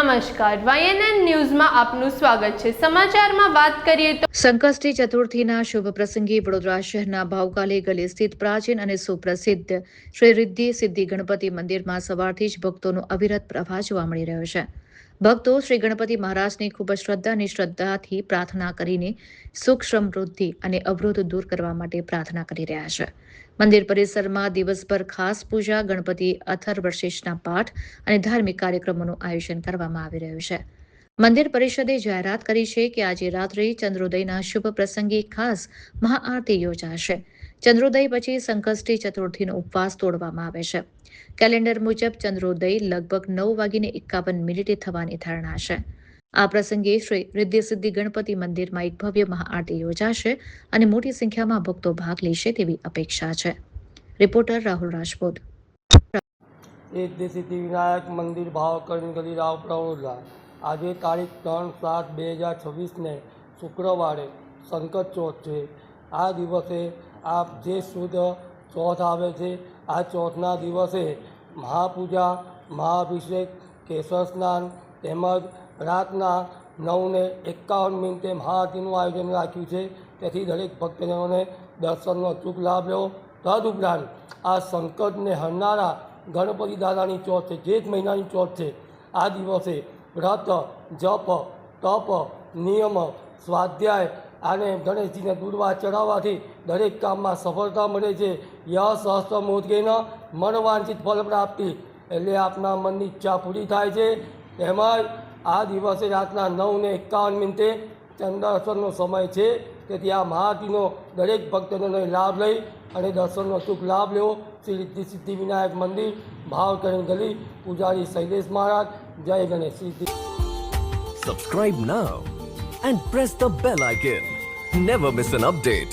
નમસ્કાર, YNN ન્યૂઝમાં આપનું સ્વાગત છે। સમાચારમાં વાત કરીએ તો સંકષ્ટી ચતુર્થીના શુભ પ્રસંગે વડોદરા શહેરના ભાવકાલી ગલી સ્થિત પ્રાચીન અને સુપ્રસિદ્ધ શ્રી રિદ્ધિ સિદ્ધિ ગણપતિ મંદિરમાં સવારથી જ ભક્તોનો અવિરત પ્રવાહ જોવા મળી રહ્યો છે। ભક્તો શ્રી ગણપતિ મહારાજની ખૂબ શ્રદ્ધાથી પ્રાર્થના કરીને સુખ સમૃદ્ધિ અને અવરોધ દૂર કરવા માટે પ્રાર્થના કરી રહ્યા છે। મંદિર પરિસરમાં દિવસભર ખાસ પૂજા, ગણપતિ અથર્વશીર્ષના પાઠ અને ધાર્મિક કાર્યક્રમોનું આયોજન કરવામાં આવી રહ્યું છે। મંદિર પરિષદે જાહેરાત કરી છે કે આજે રાત્રે ચંદ્રોદયના શુભ પ્રસંગે ખાસ મહાઆરતી યોજાશે। ચંદ્રોદય પછી સંકષ્ટી ચતુર્થીનો ઉપવાસ તોડવામાં આવે છે। કેલેન્ડર મુજબ ચંદ્રોદય લગભગ 9:51 થવાની ધારણા છે। આ પ્રસંગે શ્રી રિદ્ધિ સિદ્ધિ ગણપતિ મંદિરમાં એક ભવ્ય મહાઆરતી યોજાશે અને મોટી સંખ્યામાં ભક્તો ભાગ લેશે તેવી અપેક્ષા છે। રિપોર્ટર રાહુલ રાજપૂત। રિદ્ધિ સિદ્ધિ વિનાયક મંદિર ભાવકરની ગલી રાવપુરા વડોદરા। આજે તારીખ 3/7/2026ને શુક્રવારે સંકટ ચોથ છે। આ દિવસે આપ જે શુદ્ધ ચોથ આવે છે, આ ચોથના દિવસે મહાપૂજા, મહાઅભિષેક, કેશર સ્નાન તેમજ રાતના 9:51 મહાઆરતીનું આયોજન રાખ્યું છે। તેથી દરેક ભક્તજનોને દર્શનનો અચૂક લાભ લેવો। તદુપરાંત આ સંકટને હરનારા ગણપતિ દાદાની ચોથ છે, જેઠ મહિનાની ચોથ છે। આ દિવસે વ્રત, જપ, તપ, નિયમ, સ્વાધ્યાય અને ગણેશજીને દૂર્વા ચડાવવાથી દરેક કામમાં સફળતા મળે છે। યશ સહસ્ત્ર મોદકેન મનવાંછિત ફલ પ્રાપ્તિ, એટલે આપના મનની ઈચ્છા પૂરી થાય છે। તેમજ આ દિવસે રાતના 9:51 ચંદ્રદર્શનનો સમય છે। તેથી આ મહાઆરતીનો દરેક ભક્તજનોને લાભ લઈ અને દર્શનનો અચૂક લાભ લેવો। શ્રી રિદ્ધિ સિદ્ધિ વિનાયક મંદિર, ભાવકરણ ગલી, પૂજારી શૈલેષ મહારાજ। જય Ganesh. Subscribe now and press the bell icon. Never miss an update.